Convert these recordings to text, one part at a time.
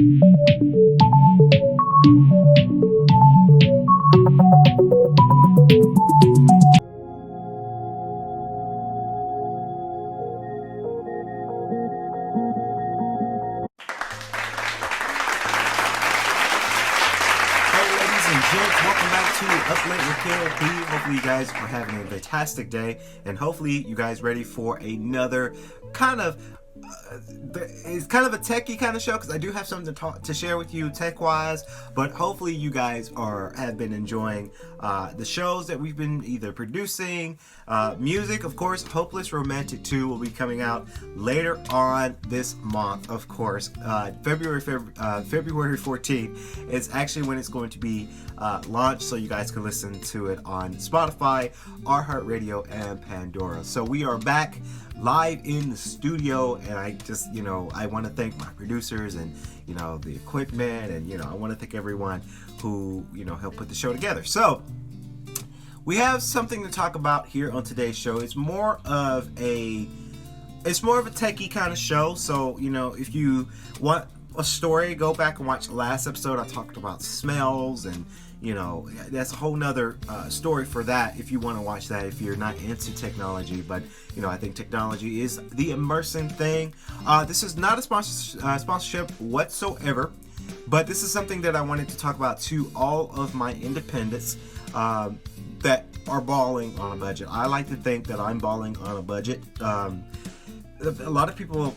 Welcome back to Up Late with K.L.P. Hopefully you guys are having a fantastic day, and hopefully you guys ready for another kind of it's kind of a techie kind of show, because I do have something to share with you tech wise. But hopefully you guys have been enjoying the shows that we've been either producing. Music, of course, Hopeless Romantic 2 will be coming out later on this month, of course. February 14th is actually when it's going to be launched, so you guys can listen to it on Spotify, iHeartRadio, and Pandora. So we are back live in the studio, and I just, I want to thank my producers and, the equipment, and, I want to thank everyone who, helped put the show together. So we have something to talk about here on today's show. It's more of a techie kind of show. So, if you want a story, go back and watch the last episode. I talked about smells, and that's a whole nother story for that if you want to watch that, if you're not into technology. But I think technology is the immersive thing. This is not a sponsorship whatsoever, but this is something that I wanted to talk about to all of my independents that are balling on a budget. I like to think that I'm balling on a budget. A lot of people,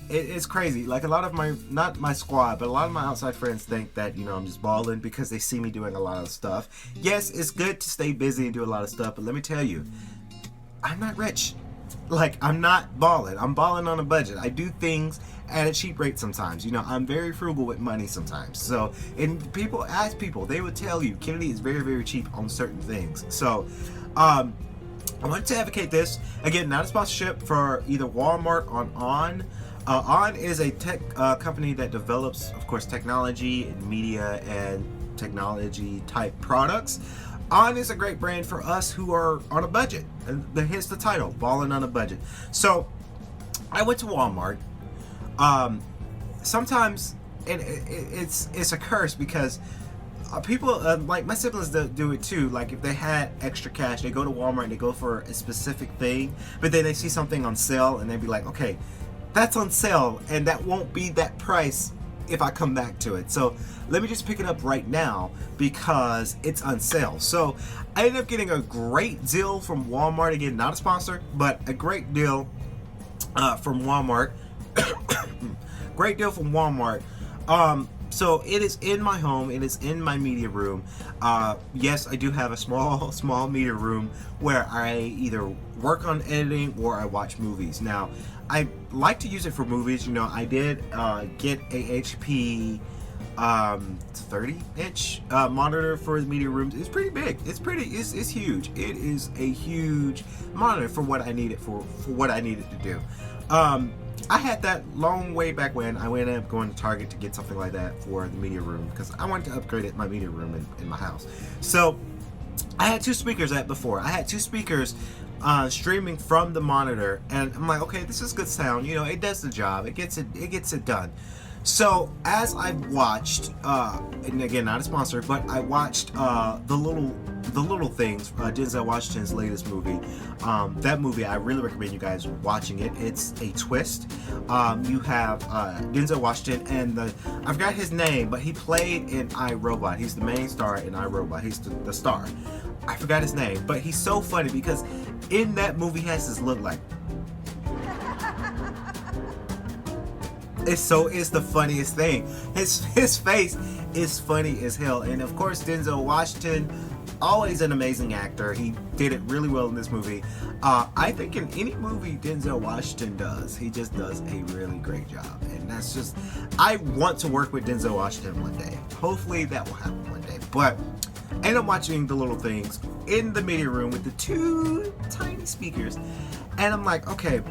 it's crazy. Like, a lot of not my squad, but a lot of my outside friends think that, I'm just balling because they see me doing a lot of stuff. Yes, it's good to stay busy and do a lot of stuff, but let me tell you, I'm not rich. Like, I'm not balling. I'm balling on a budget. I do things at a cheap rate sometimes. I'm very frugal with money sometimes. So, and people, ask people, they would tell you, Kennedy is very, very cheap on certain things. So, I wanted to advocate this. Again, not a sponsorship for either Walmart or Onn. Onn is a tech company that develops, of course, technology and media and technology type products. Onn is a great brand for us who are on a budget, and hence the title, balling on a budget. So I went to Walmart. Sometimes it's a curse, because people, like my siblings, do it too. Like, if they had extra cash, they go to Walmart and they go for a specific thing, but then they see something on sale and they'd be like, okay, that's on sale and that won't be that price if I come back to it. So let me just pick it up right now because it's on sale. So I ended up getting a great deal from Walmart. Again, not a sponsor, but a great deal from Walmart. Great deal from Walmart. So it is in my home. It is in my media room. Yes, I do have a small media room where I either work on editing or I watch movies. Now, I like to use it for movies. I did get a HP 30-inch monitor for the media room. It's pretty big. It's huge. It is a huge monitor for what I needed for what I needed to do. I had that long way back when I ended up going to Target to get something like that for the media room, because I wanted to upgrade my media room in my house. So I had two speakers before. I had two speakers streaming from the monitor, and I'm like, okay, this is good sound. It does the job. It gets it done. So as I watched, and again, not a sponsor, but I watched the little things, Denzel Washington's latest movie. That movie, I really recommend you guys watching it. It's a twist. You have Denzel Washington, and I forgot his name, but he played in iRobot. He's the main star in iRobot. He's the star. I forgot his name, but he's so funny because in that movie he has this look like. It's the funniest thing. His face is funny as hell. And of course, Denzel Washington, always an amazing actor. He did it really well in this movie. I think in any movie Denzel Washington does, he just does a really great job. And that's just, I want to work with Denzel Washington one day. Hopefully that will happen one day. But I ended up watching The Little Things in the media room with the two tiny speakers. And I'm like, okay,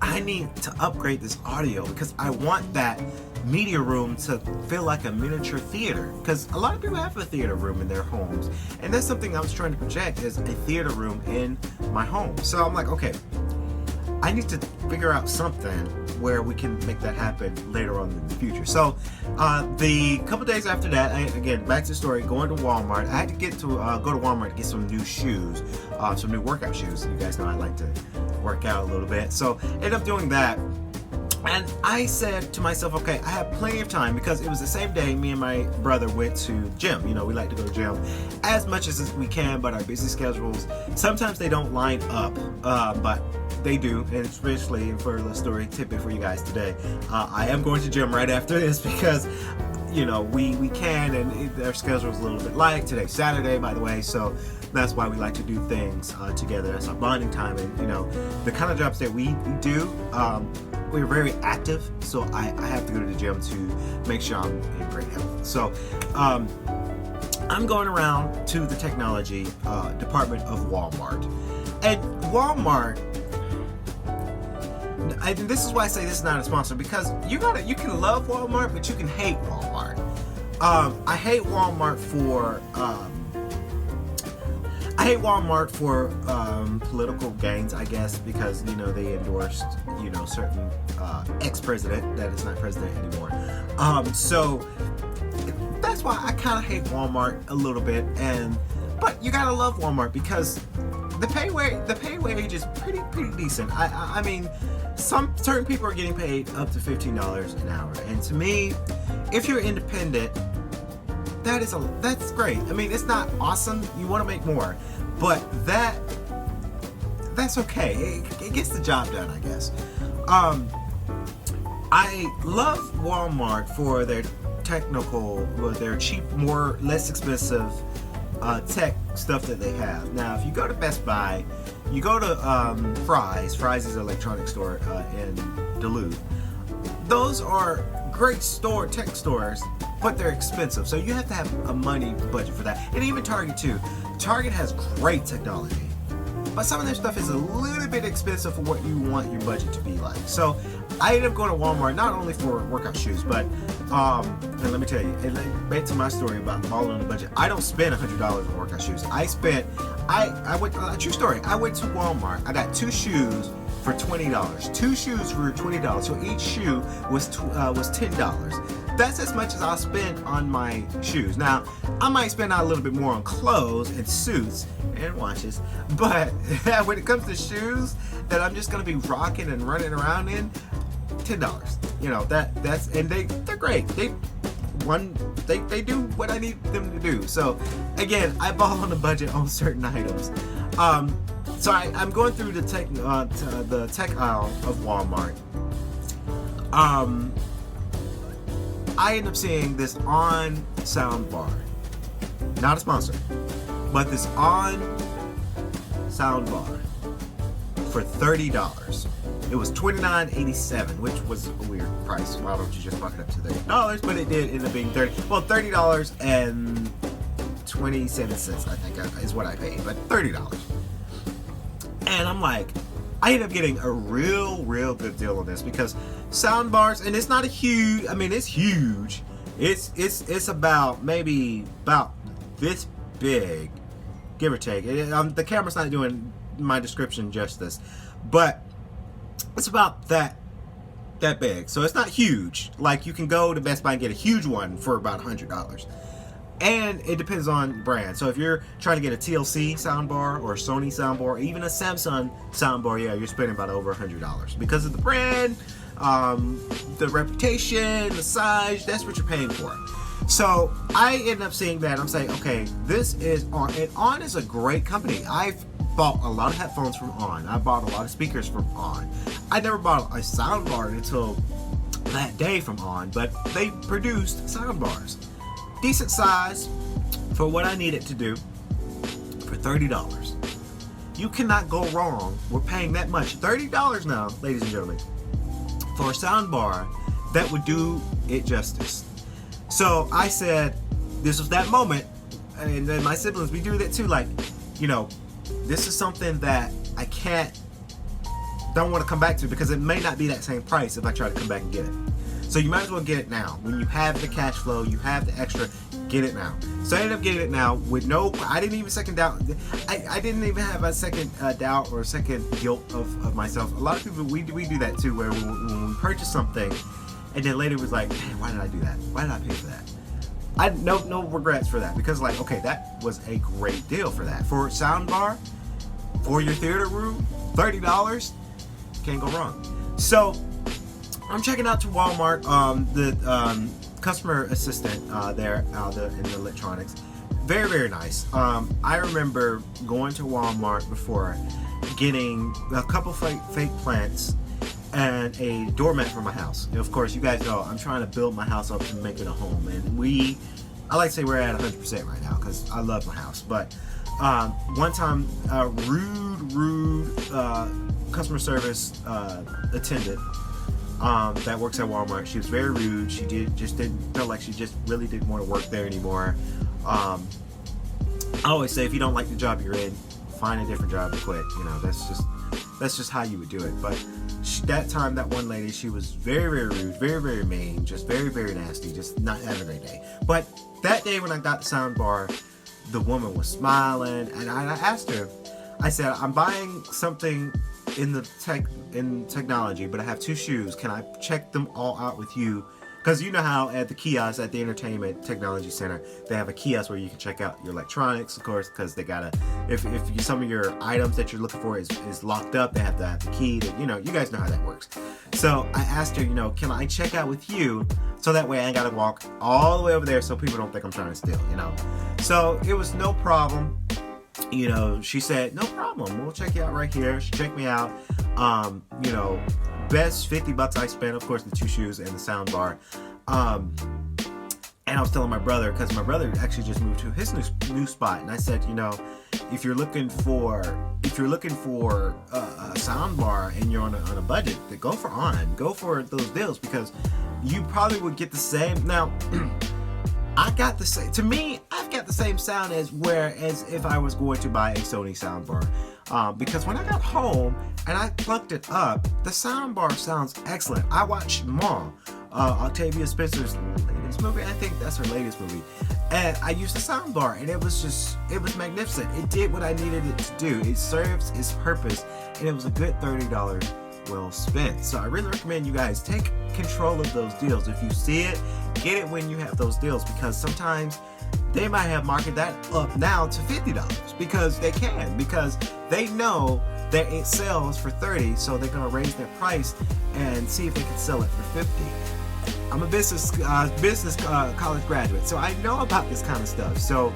I need to upgrade this audio because I want that media room to feel like a miniature theater, because a lot of people have a theater room in their homes, and that's something I was trying to project as a theater room in my home. So I'm like, okay, I need to figure out something where we can make that happen later on in the future. So the couple days after that, again, back to the story, going to Walmart. I had to go to Walmart to get some new shoes, some new workout shoes. You guys know I like to work out a little bit. So ended up doing that. And I said to myself, okay, I have plenty of time, because it was the same day me and my brother went to gym. You know, we like to go to gym as much as we can, but our busy schedules, sometimes they don't line up, but they do. And especially for a little story tidbit for you guys today, I am going to gym right after this because, you know, we can, and our schedule is a little bit light. Today's Saturday, by the way, so that's why we like to do things together. That's our bonding time. And, you know, the kind of jobs that we do, we're very active, so I have to go to the gym to make sure I'm in great health. So I'm going around to the technology department of Walmart. And Walmart, this is why I say this is not a sponsor, because you can love Walmart, but you can hate Walmart. I hate Walmart for political gains, I guess, because, you know, they endorsed, you know, certain ex-president that is not president anymore. So that's why I kind of hate Walmart a little bit. But you gotta love Walmart because the pay wage is pretty decent. I mean, certain people are getting paid up to $15 an hour, and to me, if you're independent, that's great. I mean, it's not awesome. You want to make more, but that's okay. It gets the job done, I guess. I love Walmart for their their cheap, less expensive tech stuff that they have. Now, if you go to Best Buy, you go to Fry's. Fry's is an electronics store in Duluth. Those are great tech stores, but they're expensive, so you have to have a money budget for that. And even Target too. Target has great technology, but some of their stuff is a little bit expensive for what you want your budget to be like. So I ended up going to Walmart not only for workout shoes, but and let me tell you, back to my story about balling on the budget. I don't spend $100 on workout shoes. True story. I went to Walmart. I got 2 shoes for $20. 2 shoes for $20. So each shoe was $10. That's as much as I'll spend on my shoes. Now, I might spend out a little bit more on clothes and suits and watches, but when it comes to shoes that I'm just gonna be rocking and running around in, $10. You know, that's and they're great. They do what I need them to do. So again, I ball on a budget on certain items. So I'm going through the tech aisle of Walmart. I end up seeing this On sound bar. Not a sponsor, but this On sound bar for $30. It was $29.87, which was a weird price. Why don't you just buck it up to $30? But it did end up being $30.27, I think is what I paid, but $30. And I'm like, I ended up getting a real good deal on this, because sound bars, and it's not a huge, I mean, it's huge. It's about this big, give or take. The camera's not doing my description justice, but it's about that big. So it's not huge. Like, you can go to Best Buy and get a huge one for about $100. And it depends on brand. So if you're trying to get a TLC soundbar or a Sony soundbar, or even a Samsung soundbar, yeah, you're spending about over $100 because of the brand, the reputation, the size. That's what you're paying for. So I end up seeing that. I'm saying, okay, this is On, and On is a great company. I've bought a lot of headphones from On. I bought a lot of speakers from On. I never bought a soundbar until that day from On, but they produced soundbars. Decent size for what I need it to do for $30. You cannot go wrong with paying that much. $30 now, ladies and gentlemen, for a sound bar that would do it justice. So I said, this was that moment, and then my siblings, we do that too. Like, you know, this is something that I don't want to come back to, because it may not be that same price if I try to come back and get it. So you might as well get it now. When you have the cash flow, you have the extra, get it now. So I ended up getting it now with no, I didn't even second doubt. I didn't even have a second doubt or a second guilt of myself. A lot of people, we do that too, where when we purchase something and then later was like, man, why did I do that? Why did I pay for that? I no regrets for that, because like, okay, that was a great deal for that. For a sound bar, for your theater room, $30, can't go wrong. So I'm checking out to Walmart, the customer assistant there in the electronics. Very, very nice. I remember going to Walmart before, getting a couple fake plants and a doormat for my house. And of course, you guys know I'm trying to build my house up to make it a home, and I like to say we're at 100% right now because I love my house. But one time, a rude customer service attendant that works at Walmart, she was very rude. She felt like she just really didn't want to work there anymore. I always say, if you don't like the job you're in, find a different job and quit. You know, that's just how you would do it. But that time, that one lady, she was very, very rude, very, very mean, just very, very nasty, just not having a great day. But that day when I got the sound bar, the woman was smiling, and I asked her, I said, I'm buying something in technology, but I have 2 shoes. Can I check them all out with you? Because you know how at the kiosk at the Entertainment Technology Center, they have a kiosk where you can check out your electronics, of course, because they gotta, if some of your items that you're looking for is locked up, they have to have the key to, you guys know how that works. So I asked her, can I check out with you, so that way I ain't gotta walk all the way over there so people don't think I'm trying to steal, So it was no problem. She said, no problem, we'll check you out right here. She checked me out. Best $50 I spent, of course, the 2 shoes and the sound bar. And I was telling my brother, because my brother actually just moved to his new spot, and I said, if you're looking for a sound bar and you're on a budget, then go for those deals, because you probably would get the same. Now, I've got the same sound as if I was going to buy a Sony soundbar. Because when I got home and I plugged it up, the soundbar sounds excellent. I watched Mom, Octavia Spencer's latest movie. I think that's her latest movie. And I used the soundbar, and it was magnificent. It did what I needed it to do. It serves its purpose, and it was a good $30 well spent. So I really recommend you guys take control of those deals. If you see it, get it when you have those deals, because sometimes they might have marketed that up now to $50 because they know that it sells for $30, so they're going to raise their price and see if they can sell it for $50. I'm a business college graduate, so I know about this kind of stuff. So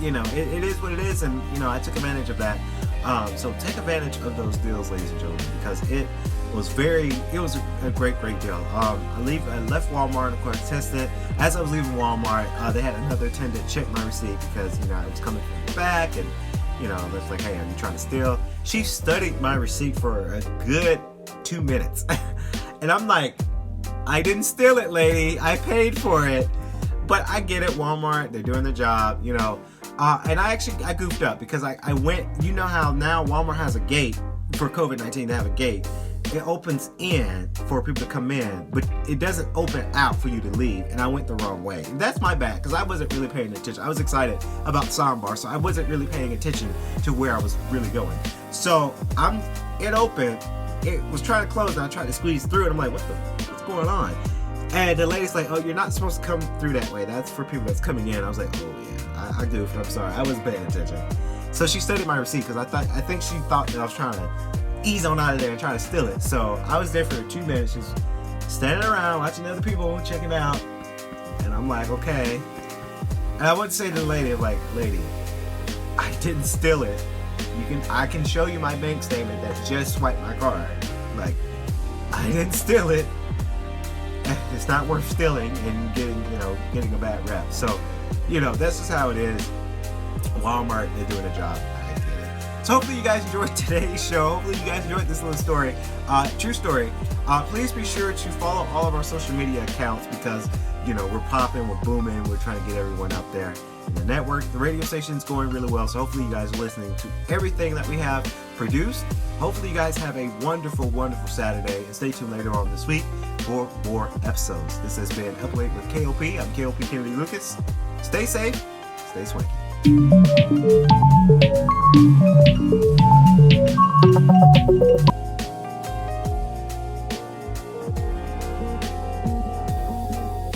it is what it is, and I took advantage of that. So take advantage of those deals, ladies and gentlemen, because it was a great deal. I left Walmart, of course, tested it. As I was leaving Walmart, they had another attendant check my receipt, because I was coming from the back, and it's like, hey, are you trying to steal? She studied my receipt for a good 2 minutes. And I'm like, I didn't steal it, lady. I paid for it. But I get it, Walmart, they're doing their job, and I goofed up, because I went, how now Walmart has a gate for COVID-19, they have a gate. It opens in for people to come in, but it doesn't open out for you to leave, and I went the wrong way. And that's my bad, because I wasn't really paying attention. I was excited about soundbar, so I wasn't really paying attention to where I was really going. So it opened, it was trying to close, and I tried to squeeze through, and I'm like, what's going on? And the lady's like, oh, you're not supposed to come through that way. That's for people that's coming in. I was like, oh yeah, I goofed. I'm sorry. I wasn't paying attention. So she studied my receipt, because I think she thought that I was trying to ease on out of there and try to steal it. So I was there for 2 minutes, just standing around watching other people checking out, and I'm like, okay. And I would say to the lady, like, lady, I didn't steal it. I can show you my bank statement that just swiped my card. Like, I didn't steal it. It's not worth stealing and getting a bad rep. So, that's just how it is. Walmart, they're doing a job. I get it. So hopefully you guys enjoyed today's show. Hopefully you guys enjoyed this little story. True story. Please be sure to follow all of our social media accounts, because we're popping, we're booming, we're trying to get everyone up there in the network. The radio station is going really well, so hopefully you guys are listening to everything that we have produced. Hopefully you guys have a wonderful Saturday, and stay tuned later on this week for more episodes. This has been Upweight with KLP. I'm KLP Kennedy Lucas. Stay safe, stay swanky.